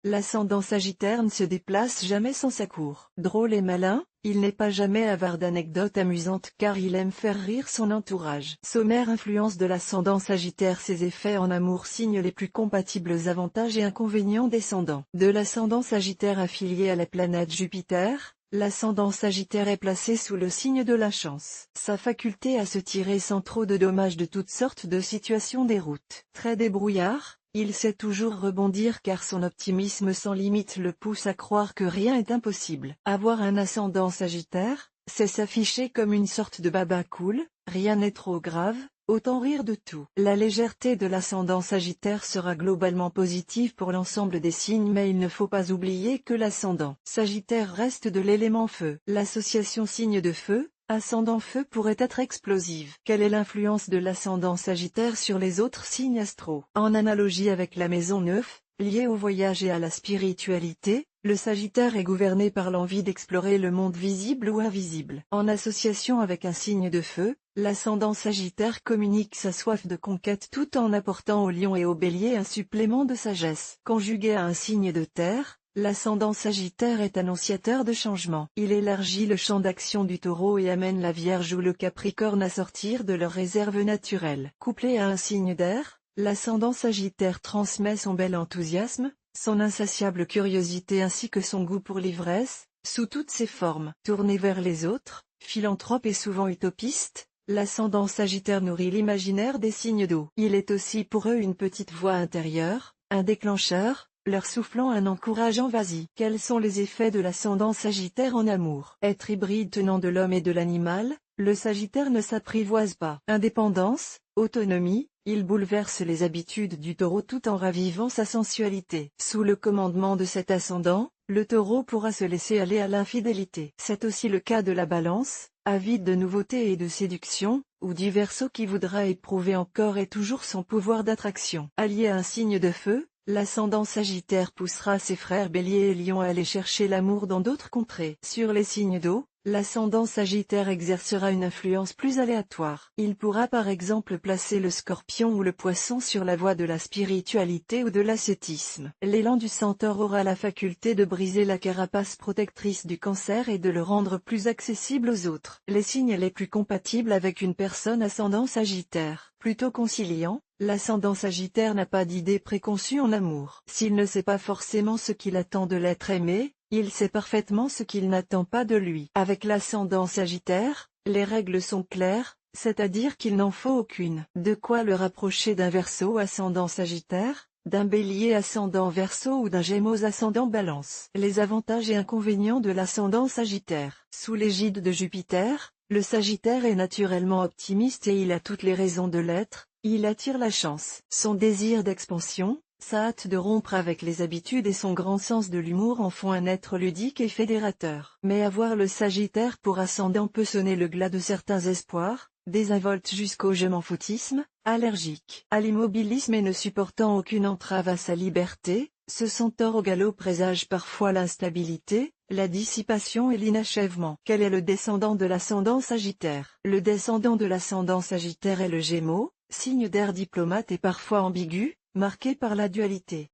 l'ascendant Sagittaire ne se déplace jamais sans sa cour. Drôle et malin, il n'est pas jamais avare d'anecdotes amusantes car il aime faire rire son entourage. Sommaire influence de l'ascendant Sagittaire. Ses effets en amour signent les plus compatibles. Avantages et inconvénients descendants. De l'ascendant Sagittaire affilié à la planète Jupiter, l'ascendant Sagittaire est placé sous le signe de la chance. Sa faculté à se tirer sans trop de dommages de toutes sortes de situations déroute. Très débrouillard, il sait toujours rebondir car son optimisme sans limite le pousse à croire que rien est impossible. Avoir un ascendant Sagittaire, c'est s'afficher comme une sorte de baba cool, rien n'est trop grave, autant rire de tout. La légèreté de l'ascendant Sagittaire sera globalement positive pour l'ensemble des signes, mais il ne faut pas oublier que l'ascendant Sagittaire reste de l'élément feu. L'association signe de feu, ascendant feu pourrait être explosive. Quelle est l'influence de l'ascendant Sagittaire sur les autres signes astro? En analogie avec la maison 9, liée au voyage et à la spiritualité, le Sagittaire est gouverné par l'envie d'explorer le monde visible ou invisible. En association avec un signe de feu, l'ascendant Sagittaire communique sa soif de conquête tout en apportant au Lion et au Bélier un supplément de sagesse. Conjugué à un signe de terre, l'ascendant Sagittaire est annonciateur de changement. Il élargit le champ d'action du Taureau et amène la Vierge ou le Capricorne à sortir de leurs réserves naturelles. Couplé à un signe d'air, l'ascendant Sagittaire transmet son bel enthousiasme, son insatiable curiosité ainsi que son goût pour l'ivresse, sous toutes ses formes. Tourné vers les autres, philanthrope et souvent utopiste, l'ascendant Sagittaire nourrit l'imaginaire des signes d'eau. Il est aussi pour eux une petite voix intérieure, un déclencheur, leur soufflant un encourageant vas-y. Quels sont les effets de l'ascendant Sagittaire en amour? Être hybride tenant de l'homme et de l'animal, le Sagittaire ne s'apprivoise pas. Indépendance, autonomie, il bouleverse les habitudes du Taureau tout en ravivant sa sensualité. Sous le commandement de cet ascendant, le Taureau pourra se laisser aller à l'infidélité. C'est aussi le cas de la Balance, avide de nouveautés et de séduction, ou du Verseau qui voudra éprouver encore et toujours son pouvoir d'attraction. Allié à un signe de feu, l'ascendant Sagittaire poussera ses frères Bélier et Lion à aller chercher l'amour dans d'autres contrées. Sur les signes d'eau, l'ascendant Sagittaire exercera une influence plus aléatoire. Il pourra par exemple placer le Scorpion ou le Poisson sur la voie de la spiritualité ou de l'ascétisme. L'élan du Centaure aura la faculté de briser la carapace protectrice du Cancer et de le rendre plus accessible aux autres. Les signes les plus compatibles avec une personne ascendant Sagittaire. Plutôt conciliant, l'ascendant Sagittaire n'a pas d'idée préconçue en amour. S'il ne sait pas forcément ce qu'il attend de l'être aimé, il sait parfaitement ce qu'il n'attend pas de lui. Avec l'ascendant Sagittaire, les règles sont claires, c'est-à-dire qu'il n'en faut aucune. De quoi le rapprocher d'un Verseau ascendant Sagittaire, d'un Bélier ascendant Verseau ou d'un Gémeaux ascendant Balance. Les avantages et inconvénients de l'ascendant Sagittaire. Sous l'égide de Jupiter, le Sagittaire est naturellement optimiste et il a toutes les raisons de l'être. Il attire la chance. Son désir d'expansion, sa hâte de rompre avec les habitudes et son grand sens de l'humour en font un être ludique et fédérateur. Mais avoir le Sagittaire pour ascendant peut sonner le glas de certains espoirs, désinvolte jusqu'au je m'en foutisme, allergique à l'immobilisme et ne supportant aucune entrave à sa liberté, ce centaure au galop présage parfois l'instabilité, la dissipation et l'inachèvement. Quel est le descendant de l'ascendant Sagittaire? Le descendant de l'ascendant Sagittaire est le Gémeaux, signe d'air diplomate et parfois ambigu, marqué par la dualité.